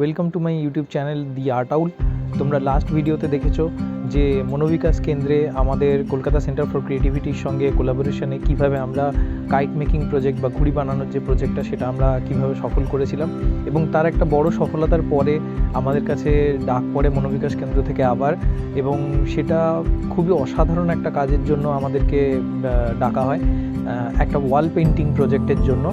Welcome to my YouTube channel the art owl. তোমরা last ভিডিওতে দেখেছো যে মনোবিকাশ কেন্দ্রে আমাদের কলকাতা সেন্টার ফর ক্রিয়েটিভিটির সঙ্গে কোলাবোরেশনে কীভাবে আমরা কাইট মেকিং প্রজেক্ট বা ঘুড়ি বানানোর যে প্রজেক্টটা সেটা আমরা কীভাবে সফল করেছিলাম, এবং তার একটা বড় সফলতার পরে আমাদের কাছে ডাক পড়ে মনোবিকাশ কেন্দ্র থেকে আবার, এবং সেটা খুবই অসাধারণ একটা কাজের জন্য আমাদেরকে ডাকা হয়, একটা ওয়াল পেন্টিং প্রজেক্টের জন্য।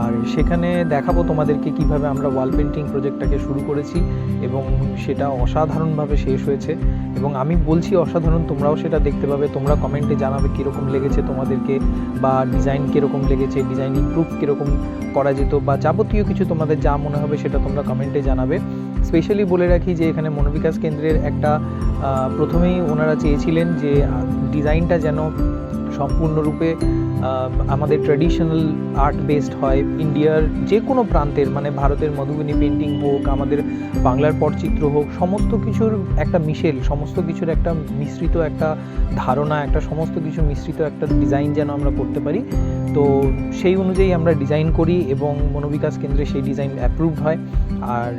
আর সেখানে দেখাবো তোমাদেরকে কিভাবে আমরা ওয়াল পেন্টিং প্রজেক্টটাকে শুরু করেছি এবং সেটা অসাধারণভাবে শেষ হয়েছে। এবং আমি বলছি অসাধারণ, তোমরাও সেটা দেখতে পাবে। তোমরা কমেন্টে জানাবে কীরকম লেগেছে তোমাদেরকে, বা ডিজাইন কীরকম লেগেছে, ডিজাইন ইমপ্রুভ কীরকম করা যেত, বা যাবতীয় কিছু তোমাদের যা মনে হবে সেটা তোমরা কমেন্টে জানাবে। স্পেশালি বলে রাখি যে এখানে মনোবিকাশ কেন্দ্রের একটা প্রথমেই ওনারা চেয়েছিলেন যে ডিজাইনটা যেন সম্পূর্ণরূপে আমাদের ট্র্যাডিশনাল আর্ট বেসড হয়, ইন্ডিয়ার যে কোনো প্রান্তের, মানে ভারতের মধুবনী পেন্টিং হোক, আমাদের বাংলার পটচিত্র হোক, সমস্ত কিছুর একটা মিশেল, সমস্ত কিছুর একটা মিশ্রিত একটা ধারণা, একটা সমস্ত কিছু মিশ্রিত একটা ডিজাইন যেন আমরা করতে পারি। তো সেই অনুযায়ী আমরা ডিজাইন করি এবং মনোবিকাশ কেন্দ্রে সেই ডিজাইন অ্যাপ্রুভড হয়, আর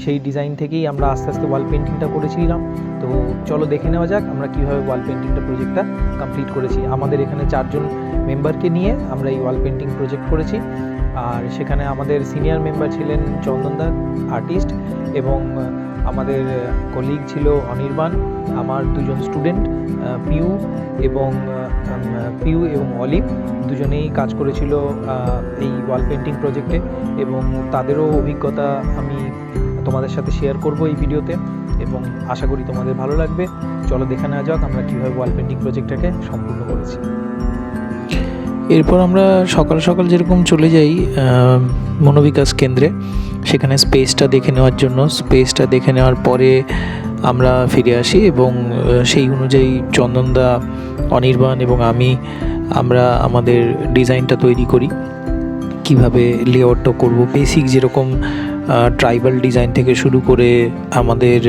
সেই ডিজাইন থেকেই আমরা আস্তে আস্তে ওয়াল পেন্টিংটা করেছিলাম। তো চলো দেখে নেওয়া যাক আমরা কীভাবে ওয়াল পেন্টিংটা প্রজেক্টটা কমপ্লিট করেছি। আমাদের এখানে 4 জন মেম্বারকে নিয়ে আমরা এই ওয়াল পেন্টিং প্রজেক্ট করেছি। আর সেখানে আমাদের সিনিয়র মেম্বার ছিলেন চন্দনদা আর্টিস্ট, এবং আমাদের কলিগ ছিল অনির্বাণ, আমার 2 জন স্টুডেন্ট পিউ এবং অলিভ, দুজনেই কাজ করেছিল এই ওয়াল পেন্টিং প্রজেক্টে, এবং তাদেরও অভিজ্ঞতা আমি তোমাদের সাথে শেয়ার করব এই ভিডিওতে, এবং আশা করি তোমাদের ভালো লাগবে। চলো দেখে নেওয়া যাক আমরা কীভাবে ওয়াল পেন্টিং প্রজেক্টটাকে সম্পূর্ণ করেছি। এরপর আমরা সকাল সকাল যেরকম চলে যাই মনোবিকাশ কেন্দ্রে, সেখানে স্পেসটা দেখে নেওয়ার জন্য। স্পেসটা দেখে নেওয়ার পরে আমরা ফিরে আসি, এবং সেই অনুযায়ী চন্দনদা, অনির্বাণ এবং আমরা আমাদের ডিজাইনটা তৈরি করি, কিভাবে লেআউটটা করব। বেসিক যেরকম ট্রাইবাল ডিজাইন থেকে শুরু করে আমাদের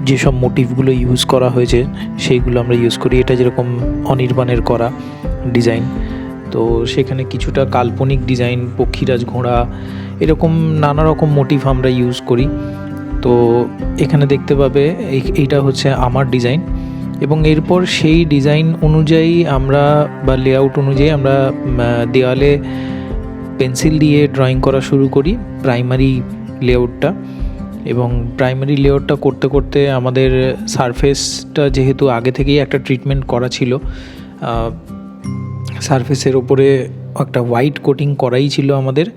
যেসব মোটিভগুলো ইউজ করা হয়েছে সেইগুলো আমরা ইউজ করি। এটা যেরকম অনির্বাণের করা ডিজাইন, তো সেখানে কিছুটা কাল্পনিক ডিজাইন, পক্ষীরাজ, ঘোড়া, এরকম নানা রকম মোটিভ আমরা ইউজ করি। তো এখানে দেখতে পাবে এইটা হচ্ছে আমার ডিজাইন, এবং এরপর সেই ডিজাইন অনুযায়ী আমরা বা লেআউট অনুযায়ী আমরা দেওয়ালে পেন্সিল দিয়ে ড্রয়িং করা শুরু করি, প্রাইমারি লেআউটটা। এবং প্রাইমারি লেআউটটা করতে করতে আমাদের সারফেসটা যেহেতু আগে থেকেই একটা ট্রিটমেন্ট করা ছিল, সারফেসের ওপরে একটা হোয়াইট কোটিং করাই ছিল আমাদের,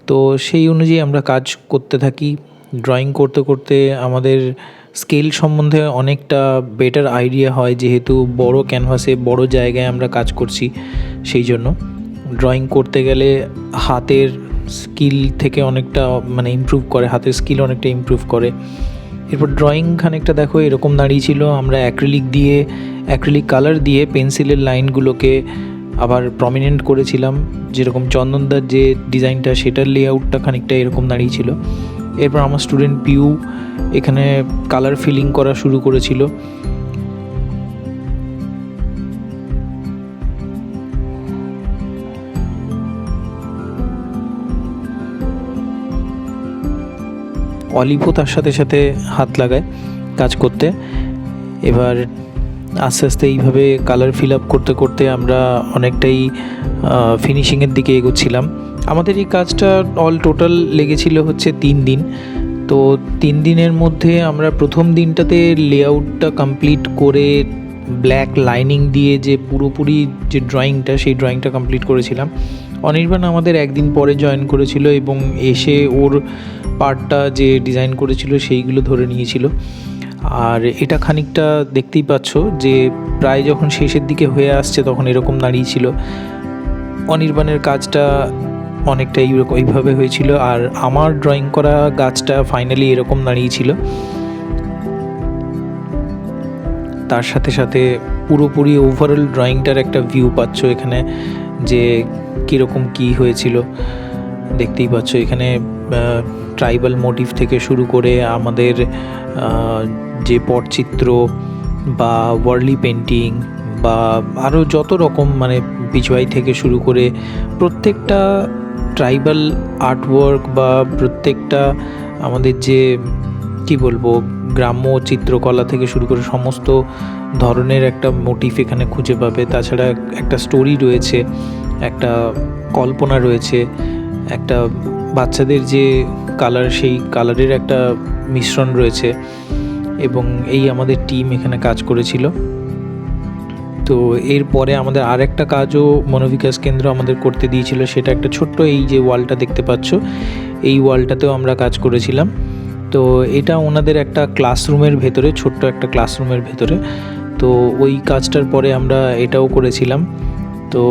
তো সেই অনুযায়ী আমরা কাজ করতে থাকি। ড্রয়িং করতে করতে আমাদের স্কেল সম্বন্ধে অনেকটা বেটার আইডিয়া হয়, যেহেতু বড় ক্যানভাসে বড় জায়গায় আমরা কাজ করছি। সেই জন্য ড্রয়িং করতে গেলে হাতের স্কিল থেকে অনেকটা ইমপ্রুভ করে, হাতের স্কিল অনেকটা ইমপ্রুভ করে। এরপর ড্রয়িং খানিকটা দেখো এরকম দাঁড়িয়েছিল। আমরা অ্যাক্রিলিক কালার দিয়ে পেন্সিলের লাইনগুলোকে আবার প্রমিনেন্ট করেছিলাম, যেরকম চন্দনদার যে ডিজাইনটা সেটার লেআউটটা খানিকটা এরকম দাঁড়িয়েছিল। এরপর আমার স্টুডেন্ট পিউ এখানে কালার ফিলিং করা শুরু করেছিল। অলিভও তার সাথে সাথে হাত লাগায় কাজ করতে। এবার আস্তে আস্তে এইভাবে কালার ফিল আপ করতে করতে আমরা অনেকটাই ফিনিশিংয়ের দিকে এগোচ্ছিলাম। আমাদের এই কাজটা অল টোটাল লেগেছিল হচ্ছে 3 দিন। তো 3 দিনের মধ্যে আমরা প্রথম দিনটাতে লেআউটটা কমপ্লিট করে ব্ল্যাক লাইনিং দিয়ে যে পুরোপুরি যে ড্রয়িংটা, সেই ড্রয়িংটা কমপ্লিট করেছিলাম। অনির্বাণ আমাদের একদিন পরে জয়েন করেছিল, এবং এসে ওর পার্টটা যে ডিজাইন করেছিল সেইগুলো ধরে নিয়েছিল। আর এটা খানিকটা দেখতেই পাচ্ছ যে প্রায় যখন শেষের দিকে হয়ে আসছে তখন এরকম দাঁড়িয়েছিল। অনির্বাণের কাজটা অনেকটা এইভাবে হয়েছিল, আর আমার ড্রয়িং করা গাছটা ফাইনালি এরকম দাঁড়িয়েছিল। তার সাথে সাথে পুরোপুরি ওভারঅল ড্রয়িংটার একটা ভিউ পাচ্ছ এখানে, যে কীরকম কী হয়েছিল দেখতেই পাচ্ছ। এখানে ট্রাইবাল মোটিভ থেকে শুরু করে আমাদের যে পটচিত্র বা ওয়ার্লি পেন্টিং বা আরও যত রকম পিচওয়াই থেকে শুরু করে প্রত্যেকটা ট্রাইবাল আর্টওয়ার্ক বা প্রত্যেকটা আমাদের যে কি বলবো গ্রাম্য চিত্রকলা থেকে শুরু করে সমস্ত ধরনের একটা মোটিভ এখানে খুঁজে পাবে। তাছাড়া একটা স্টোরি রয়েছে, একটা কল্পনা রয়েছে, একটা বাচ্চাদের যে কালার, সেই কালারের একটা মিশ্রণ রয়েছে। এবং এই আমাদের টিম এখানে কাজ করেছিল। তো এরপরে আমাদের আরেকটা কাজও মনোবিকাশ কেন্দ্র আমাদের করতে দিয়েছিল, সেটা একটা ছোট্ট এই যে ওয়ালটা দেখতে পাচ্ছ, এই ওয়ালটাতেও আমরা কাজ করেছিলাম। তো এটা ওনাদের একটা ক্লাসরুমের ভেতরে, ছোট্ট একটা ক্লাসরুমের ভেতরে। তো ওই কাজটার পরে আমরা এটাও করেছিলাম। তো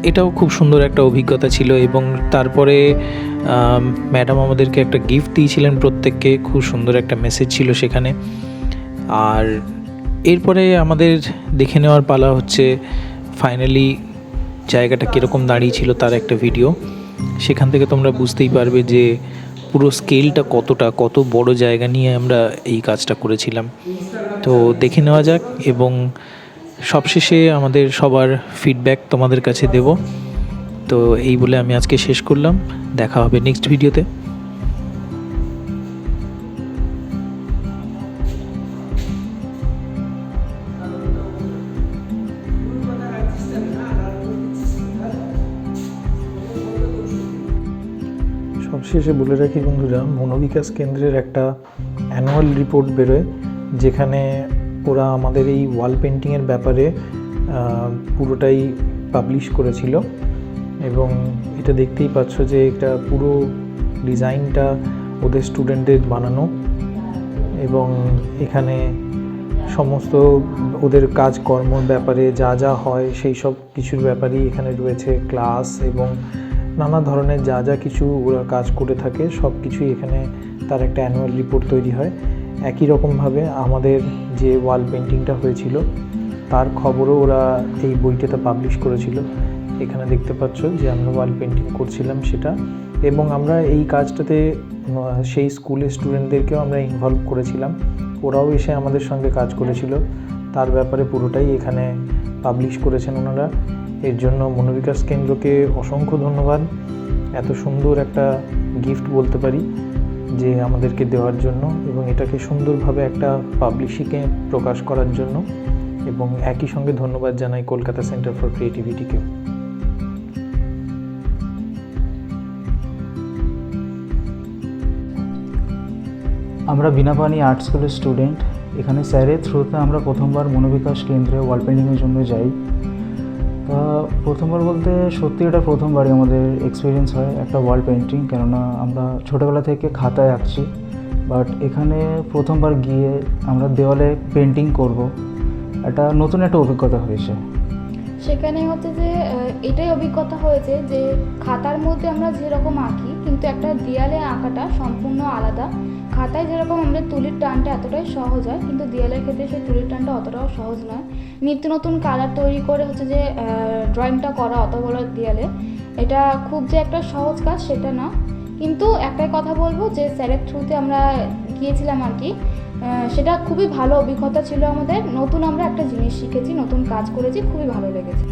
এটাও খুব সুন্দর একটা অভিজ্ঞতা ছিল। এবং তারপরে ম্যাডাম আমাদেরকে একটা গিফট দিয়েছিলেন প্রত্যেককে, খুব সুন্দর একটা মেসেজ ছিল সেখানে। আর এরপরে আমাদের দেখে নেওয়ার পালা হচ্ছে ফাইনালি জায়গাটা কীরকম দাঁড়িয়েছিল তার একটা ভিডিও। সেখান থেকে তোমরা বুঝতেই পারবে যে পুরো স্কেলটা কত বড় জায়গা নিয়ে আমরা এই কাজটা করেছিলাম। তো দেখে নেওয়া যাক, এবং সবশেষে আমাদের সবার ফিডব্যাক তোমাদের কাছে দেব। তো এই বলে আমি আজকে শেষ করলাম, দেখা হবে নেক্সট ভিডিওতে। সবশেষে বলে রাখি বন্ধুরা, মনোবিকাশ কেন্দ্রের একটা অ্যানুয়াল রিপোর্ট বেরোয়, যেখানে ওরা আমাদের এই ওয়াল পেন্টিংয়ের ব্যাপারে পুরোটাই পাবলিশ করেছিল। এবং এটা দেখতেই পাচ্ছ যে এটা পুরো ডিজাইনটা ওদের স্টুডেন্টদের বানানো, এবং এখানে সমস্ত ওদের কাজকর্মর ব্যাপারে যা যা হয় সেই সব কিছুর ব্যাপারেই এখানে রয়েছে ক্লাস, এবং নানা ধরনের যা যা কিছু ওরা কাজ করে থাকে সব কিছুই এখানে তার একটা অ্যানুয়াল রিপোর্ট তৈরি হয়। একই রকমভাবে আমাদের যে ওয়াল পেন্টিংটা হয়েছিল তার খবরও ওরা এই বইটাতে পাবলিশ করেছিল। এখানে দেখতে পাচ্ছ যে আমরা ওয়াল পেন্টিং করছিলাম সেটা, এবং আমরা এই কাজটাতে সেই স্কুলের স্টুডেন্টদেরকেও আমরা ইনভলভ করেছিলাম, ওরাও এসে আমাদের সঙ্গে কাজ করেছিল। তার ব্যাপারে পুরোটাই এখানে পাবলিশ করেছেন ওনারা। এর জন্য মনোবিকাশ কেন্দ্রকে অসংখ্য ধন্যবাদ, এত সুন্দর একটা গিফট বলতে পারি যে আমাদেরকে দেওয়ার জন্য, এবং এটাকে সুন্দরভাবে একটা পাবলিশিংয়ে প্রকাশ করার জন্য। এবং একই সঙ্গে ধন্যবাদ জানাই কলকাতা সেন্টার ফর ক্রিয়েটিভিটিকে। আমরা বিনাপানি আর্ট স্কুলের স্টুডেন্ট। এখানে স্যারের থ্রুতে আমরা প্রথমবার মনোবিকাশ কেন্দ্রে ওয়াল পেন্টিংয়ের জন্য যাই। তা প্রথমবার বলতে সত্যি এটা প্রথমবারই আমাদের এক্সপিরিয়েন্স হয় একটা ওয়াল পেন্টিং, কেননা আমরা ছোটোবেলা থেকে খাতায় আঁকছি, বাট এখানে প্রথমবার গিয়ে আমরা দেওয়ালে পেন্টিং করব, এটা নতুন একটা অভিজ্ঞতা হয়েছে। সেখানে হচ্ছে যে এটাই অভিজ্ঞতা হয়েছে যে খাতার মধ্যে আমরা যেরকম আঁকি, কিন্তু একটা দেয়ালে আঁকাটা সম্পূর্ণ আলাদা। খাতায় যেরকম আমাদের তুলির টানটা এতটাই সহজ হয়, কিন্তু দেয়ালের ক্ষেত্রে সেই তুলির টানটা অতটাও সহজ নয়। নিত্য নতুন কালার তৈরি করে হচ্ছে যে ড্রয়িংটা করা অত বড় দেয়ালে, এটা খুব যে একটা সহজ কাজ সেটা না। কিন্তু একটাই কথা বলবো যে স্যারের থ্রুতে আমরা গিয়েছিলাম আর কি, সেটা খুবই ভালো অভিজ্ঞতা ছিল আমাদের। নতুন আমরা একটা জিনিস শিখেছি, নতুন কাজ করেছি, খুবই ভালো লেগেছে।